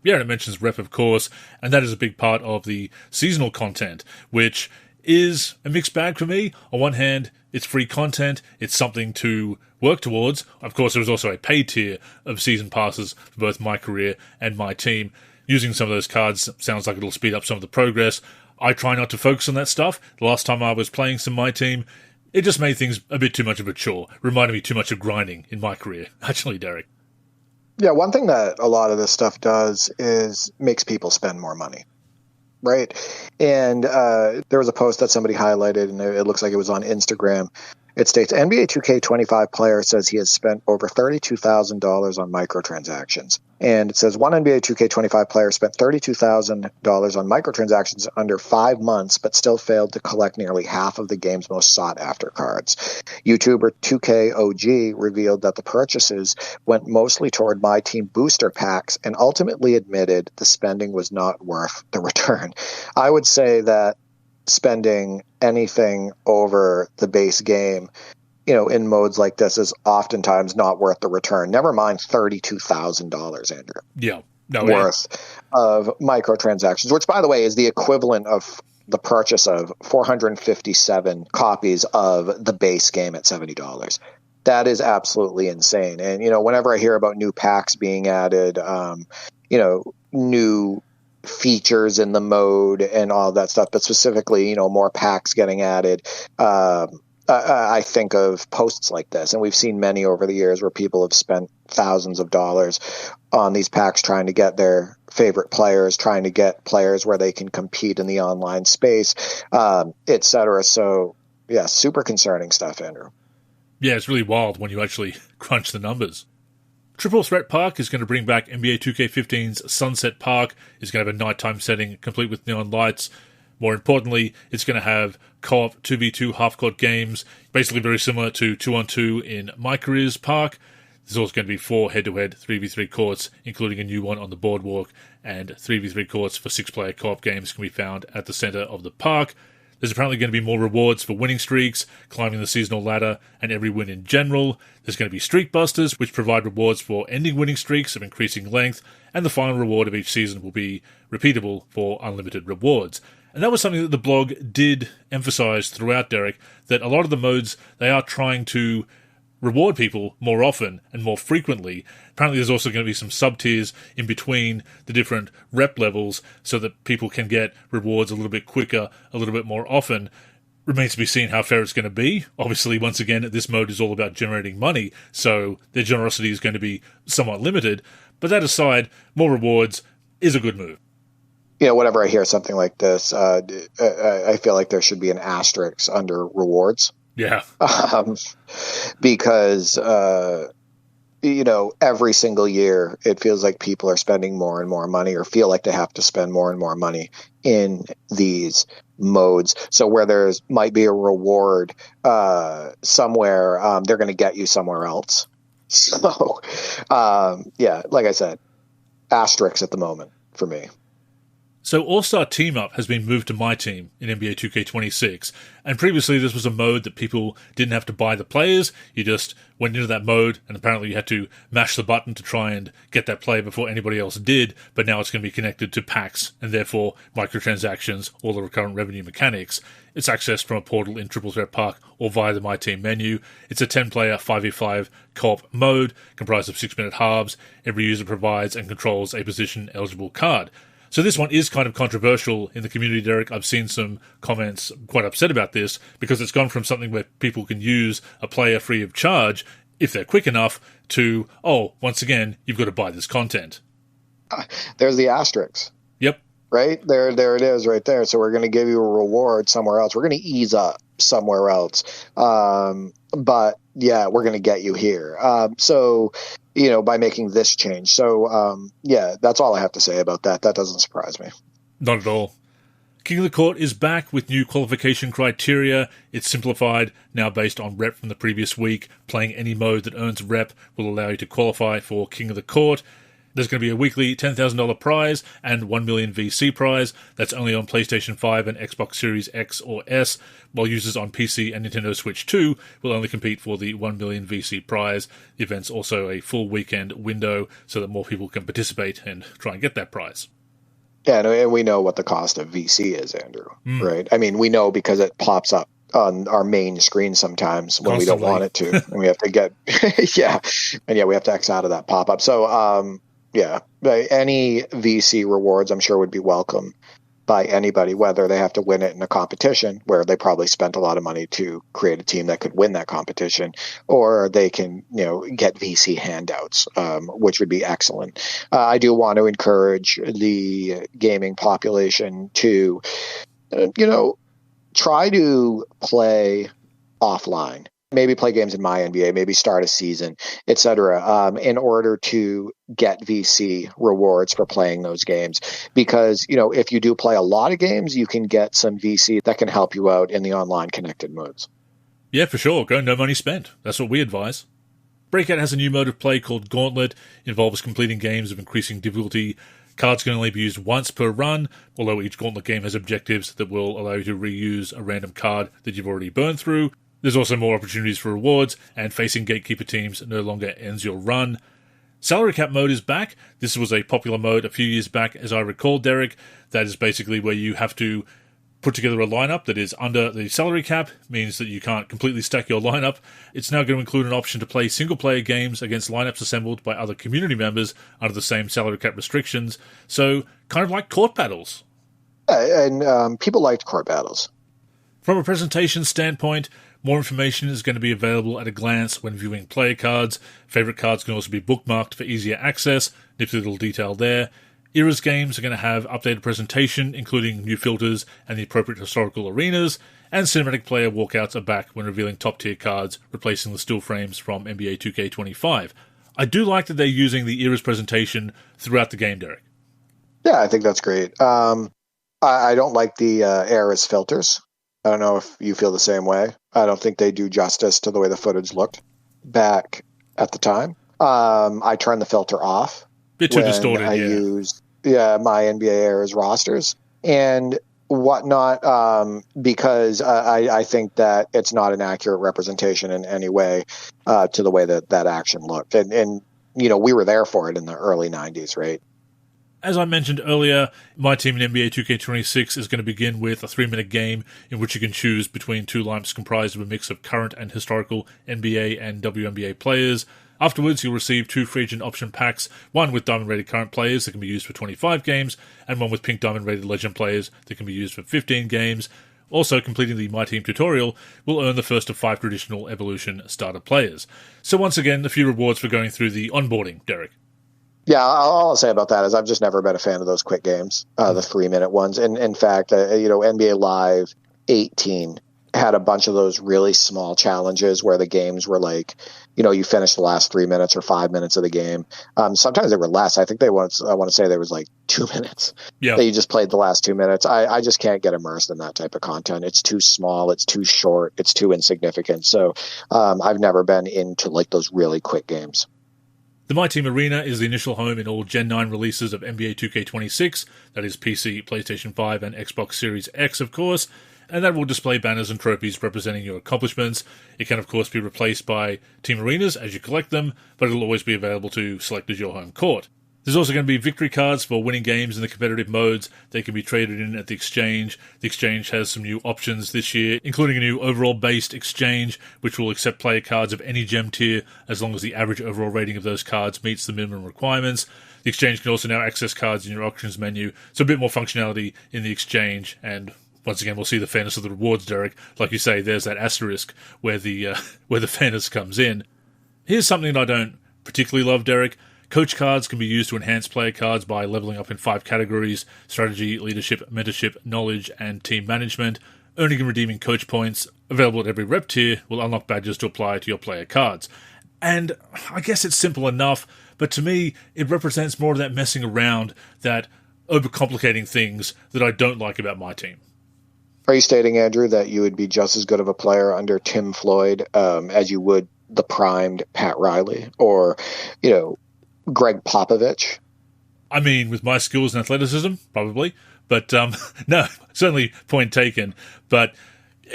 Yeah, and it mentions rep, of course, and that is a big part of the seasonal content, which is a mixed bag for me. On one hand, it's free content, it's something to work towards. Of course, there was also a paid tier of season passes for both my career and my team. Using some of those cards sounds like it'll speed up some of the progress. I try not to focus on that stuff. The last time I was playing some MyTEAM, it just made things a bit too much of a chore. Reminded me too much of grinding in my career. Actually, Derek. Yeah, one thing that a lot of this stuff does is makes people spend more money, right? And there was a post that somebody highlighted, and it looks like it was on Instagram. It states, NBA 2K25 player says he has spent over $32,000 on microtransactions. And it says one NBA 2K25 player spent $32,000 on microtransactions under 5 months, but still failed to collect nearly half of the game's most sought-after cards. YouTuber 2KOG revealed that the purchases went mostly toward MyTEAM booster packs and ultimately admitted the spending was not worth the return. I would say that spending anything over the base game, in modes like this is oftentimes not worth the return. Never mind $32,000, Andrew. Yeah. Worth of microtransactions, which, by the way, is the equivalent of the purchase of 457 copies of the base game at $70. That is absolutely insane. And, whenever I hear about new packs being added, new features in the mode and all that stuff, but specifically, more packs getting added, I think of posts like this, and we've seen many over the years where people have spent thousands of dollars on these packs trying to get their favorite players, trying to get players where they can compete in the online space, etc. So yeah, super concerning stuff, Andrew. Yeah, it's really wild when you actually crunch the numbers. Triple Threat Park is going to bring back NBA 2K15's Sunset Park. It's going to have a nighttime setting complete with neon lights. More importantly, it's going to have co-op 2v2 half-court games, basically very similar to 2-on-2 in My Careers Park. There's also going to be 4 head-to-head 3v3 courts, including a new one on the boardwalk, and 3v3 courts for 6-player co-op games can be found at the centre of the park. There's apparently going to be more rewards for winning streaks, climbing the seasonal ladder, and every win in general. There's going to be streak busters, which provide rewards for ending winning streaks of increasing length, and the final reward of each season will be repeatable for unlimited rewards. And that was something that the blog did emphasise throughout, Derek, that a lot of the modes, they are trying to reward people more often and more frequently. Apparently there's also going to be some sub-tiers in between the different rep levels so that people can get rewards a little bit quicker, a little bit more often. Remains to be seen how fair it's going to be. Obviously, once again, this mode is all about generating money, so their generosity is going to be somewhat limited. But that aside, more rewards is a good move. You know, whenever I hear something like this, I feel like there should be an asterisk under rewards. Yeah. Because, you know, every single year it feels like people are spending more and more money or feel like they have to spend more and more money in these modes. So where there's might be a reward somewhere, they're going to get you somewhere else. So, yeah, like I said, asterisks at the moment for me. So All-Star Team Up has been moved to MyTEAM in NBA 2K26, and previously this was a mode that people didn't have to buy the players, you just went into that mode, and apparently you had to mash the button to try and get that player before anybody else did, but now it's going to be connected to packs, and therefore microtransactions, all the recurrent revenue mechanics. It's accessed from a portal in Triple Threat Park or via the MyTEAM menu. It's a 10-player 5v5 co-op mode, comprised of 6-minute halves. Every user provides and controls a position-eligible card. So this one is kind of controversial in the community, Derek. I've seen some comments quite upset about this because it's gone from something where people can use a player free of charge if they're quick enough to, oh, once again, you've got to buy this content. There's the asterisk. Yep. Right? There it is right there. So we're going to give you a reward somewhere else. We're going to ease up somewhere else. But yeah, we're going to get you here. So, you know, by making this change. So, yeah, that's all I have to say about that. That doesn't surprise me. Not at all. King of the Court is back with new qualification criteria. It's simplified, now based on rep from the previous week. Playing any mode that earns rep will allow you to qualify for King of the Court. There's going to be a weekly $10,000 prize and 1 million VC prize. That's only on PlayStation 5 and Xbox Series X or S, while users on PC and Nintendo Switch 2 will only compete for the 1 million VC prize. The event's also a full weekend window so that more people can participate and try and get that prize. Yeah, and we know what the cost of VC is, Andrew, right? I mean, we know because it pops up on our main screen sometimes when we don't want it to. And we have to get, we have to X out of that pop-up. So, yeah, any VC rewards, I'm sure, would be welcome by anybody, whether they have to win it in a competition where they probably spent a lot of money to create a team that could win that competition, or they can, you know, get VC handouts, which would be excellent. I do want to encourage the gaming population to, try to play offline. Maybe play games in my NBA, maybe start a season, etc., in order to get VC rewards for playing those games. Because, you know, if you do play a lot of games, you can get some VC that can help you out in the online connected modes. Yeah, for sure. Go no money spent. That's what we advise. Breakout has a new mode of play called Gauntlet. It involves completing games of increasing difficulty. Cards can only be used once per run, although each Gauntlet game has objectives that will allow you to reuse a random card that you've already burned through. There's also more opportunities for rewards, and facing gatekeeper teams no longer ends your run. Salary cap mode is back. This was a popular mode a few years back, as I recall, Derek. That is basically where you have to put together a lineup that is under the salary cap, means that you can't completely stack your lineup. It's now going to include an option to play single-player games against lineups assembled by other community members under the same salary cap restrictions. So, kind of like court battles. And people liked court battles. From a presentation standpoint, more information is going to be available at a glance when viewing player cards. Favorite cards can also be bookmarked for easier access. Nifty little detail there. Eras games are going to have updated presentation, including new filters and the appropriate historical arenas. And cinematic player walkouts are back when revealing top-tier cards, replacing the still frames from NBA 2K25. I do like that they're using the era's presentation throughout the game, Derek. Yeah, I think that's great. I don't like the era's filters. I don't know if you feel the same way. I don't think they do justice to the way the footage looked back at the time. I turn the filter off. Bit too distorted, I use my NBA era's rosters and whatnot, because I think that it's not an accurate representation in any way to the way that action looked. And we were there for it in the early 90s, right? As I mentioned earlier, MyTEAM in NBA 2K26 is going to begin with a 3-minute game in which you can choose between two lineups comprised of a mix of current and historical NBA and WNBA players. Afterwards, you'll receive 2 free agent option packs, one with diamond-rated current players that can be used for 25 games, and one with pink diamond-rated legend players that can be used for 15 games. Also, completing the MyTEAM tutorial will earn the first of 5 traditional Evolution starter players. So once again, a few rewards for going through the onboarding, Derek. Yeah, all I'll say about that is I've just never been a fan of those quick games, the 3-minute ones. And in fact, NBA Live 18 had a bunch of those really small challenges where the games were like, you finish the last 3 minutes or 5 minutes of the game. Sometimes they were less. I think I want to say there was like 2 minutes that you just played the last 2 minutes. I just can't get immersed in that type of content. It's too small. It's too short. It's too insignificant. So I've never been into like those really quick games. The MyTEAM Arena is the initial home in all Gen 9 releases of NBA 2K26, that is PC, PlayStation 5 and Xbox Series X, of course, and that will display banners and trophies representing your accomplishments. It can, of course, be replaced by Team Arenas as you collect them, but it'll always be available to select as your home court. There's also going to be victory cards for winning games in the competitive modes. They can be traded in at the exchange. The exchange has some new options this year, including a new overall-based exchange, which will accept player cards of any gem tier as long as the average overall rating of those cards meets the minimum requirements. The exchange can also now access cards in your auctions menu, so a bit more functionality in the exchange. And once again, we'll see the fairness of the rewards, Derek. Like you say, there's that asterisk where the fairness comes in. Here's something that I don't particularly love, Derek. Coach cards can be used to enhance player cards by leveling up in 5 categories: strategy, leadership, mentorship, knowledge, and team management. Earning and redeeming coach points, available at every rep tier, will unlock badges to apply to your player cards. And I guess it's simple enough, but to me, it represents more of that messing around, that overcomplicating things that I don't like about MyTEAM. Are you stating, Andrew, that you would be just as good of a player under Tim Floyd as you would the primed Pat Riley or, Greg Popovich? I mean, with my skills and athleticism, probably. But, no, certainly point taken. But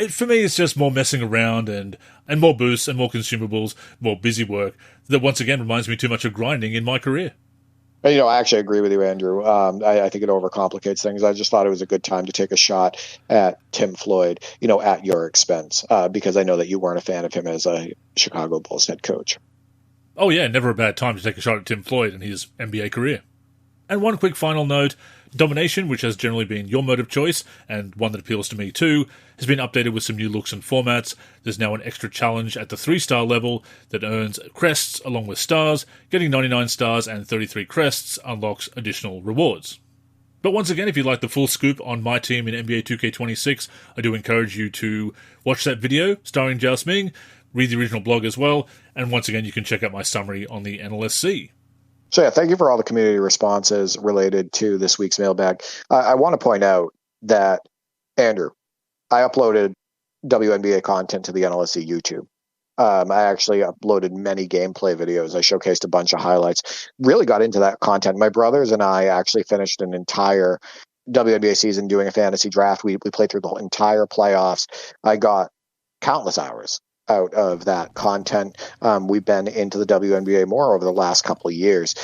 for me, it's just more messing around and more boosts and more consumables, more busy work that once again reminds me too much of grinding in my career. I actually agree with you, Andrew. I think it overcomplicates things. I just thought it was a good time to take a shot at Tim Floyd, at your expense, because I know that you weren't a fan of him as a Chicago Bulls head coach. Oh yeah, never a bad time to take a shot at Tim Floyd and his NBA career. And one quick final note, Domination, which has generally been your mode of choice, and one that appeals to me too, has been updated with some new looks and formats. There's now an extra challenge at the 3-star level that earns crests along with stars. Getting 99 stars and 33 crests unlocks additional rewards. But once again, if you'd like the full scoop on MyTEAM in NBA 2K26, I do encourage you to watch that video starring Jao Sming, read the original blog as well, and once again, you can check out my summary on the NLSC. So yeah, thank you for all the community responses related to this week's mailbag. I want to point out that, Andrew, I uploaded WNBA content to the NLSC YouTube. I actually uploaded many gameplay videos. I showcased a bunch of highlights, really got into that content. My brothers and I actually finished an entire WNBA season doing a fantasy draft. We played through the entire playoffs. I got countless hours out of that content. We've been into the WNBA more over the last couple of years.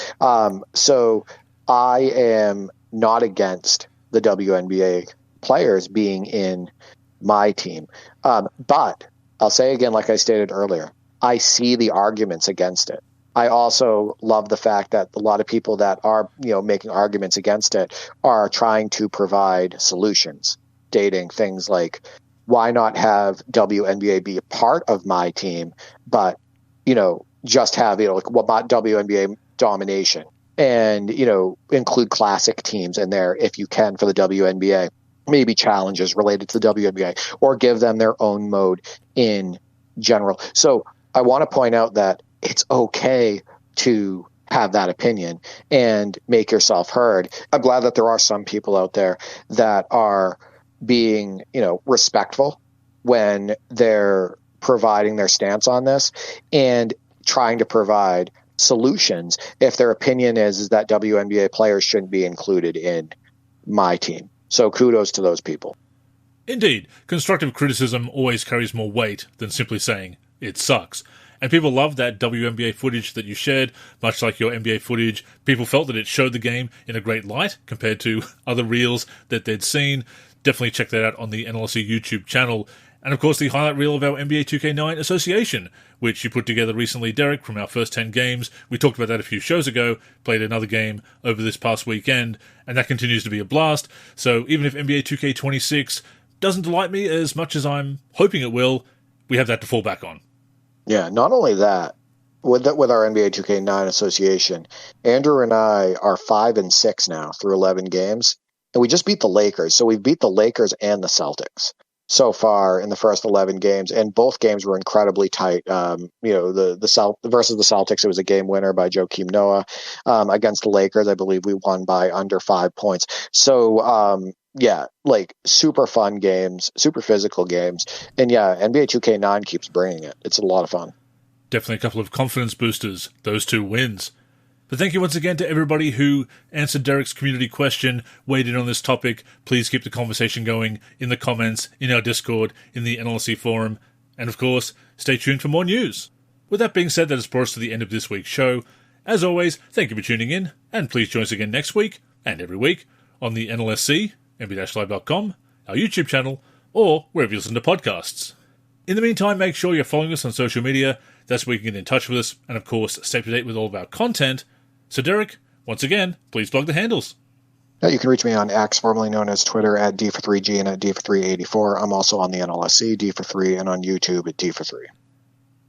So I am not against the WNBA players being in my team. But I'll say again, like I stated earlier, I see the arguments against it. I also love the fact that a lot of people that are, making arguments against it are trying to provide solutions, stating things like, why not have WNBA be a part of my team, but, just have, about WNBA domination and, include classic teams in there if you can for the WNBA, maybe challenges related to the WNBA, or give them their own mode in general. So I want to point out that it's okay to have that opinion and make yourself heard. I'm glad that there are some people out there that are being, respectful when they're providing their stance on this and trying to provide solutions if their opinion is that WNBA players shouldn't be included in MyTEAM. So kudos to those people. Indeed, constructive criticism always carries more weight than simply saying, it sucks. And people loved that WNBA footage that you shared, much like your NBA footage. People felt that it showed the game in a great light compared to other reels that they'd seen. Definitely check that out on the NLSC YouTube channel. And of course the highlight reel of our NBA 2K9 association, which you put together recently, Derek, from our first 10 games. We talked about that a few shows ago, played another game over this past weekend, and that continues to be a blast. So even if NBA 2K26 doesn't delight me as much as I'm hoping it will, we have that to fall back on. Yeah, not only that, with our NBA 2K9 association, Andrew and I are 5-6 now through 11 games, and we just beat the Lakers. So we've beat the Lakers and the Celtics so far in the first 11 games, and both games were incredibly tight. The South versus the Celtics, it was a game winner by Joakim Noah. Against the Lakers, I believe we won by under 5 points. So super fun games, super physical games. And NBA 2K9 keeps bringing it. It's a lot of fun. Definitely a couple of confidence boosters, those two wins. But thank you once again to everybody who answered Derek's community question, weighed in on this topic. Please keep the conversation going in the comments, in our Discord, in the NLSC forum, and of course, stay tuned for more news. With that being said, that has brought us to the end of this week's show. As always, thank you for tuning in, and please join us again next week, and every week, on the NLSC, nb-live.com, our YouTube channel, or wherever you listen to podcasts. In the meantime, make sure you're following us on social media. That's where you can get in touch with us, and of course, stay up to date with all of our content. So Derek, once again, please plug the handles. You can reach me on X, formerly known as Twitter, at D43G and at D4384. I'm also on the NLSC, D43, and on YouTube at D43.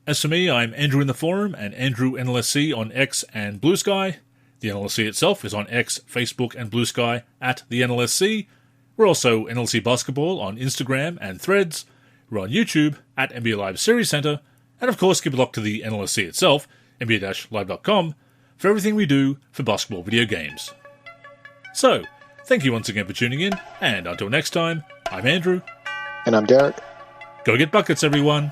As for me, I'm Andrew in the forum, and Andrew NLSC on X and Blue Sky. The NLSC itself is on X, Facebook, and Blue Sky at the NLSC. We're also NLSC Basketball on Instagram and Threads. We're on YouTube at NBA Live Series Center. And of course, keep a look to the NLSC itself, nba-live.com, for everything we do for basketball video games. So, thank you once again for tuning in, and until next time, I'm Andrew. And I'm Derek. Go get buckets, everyone.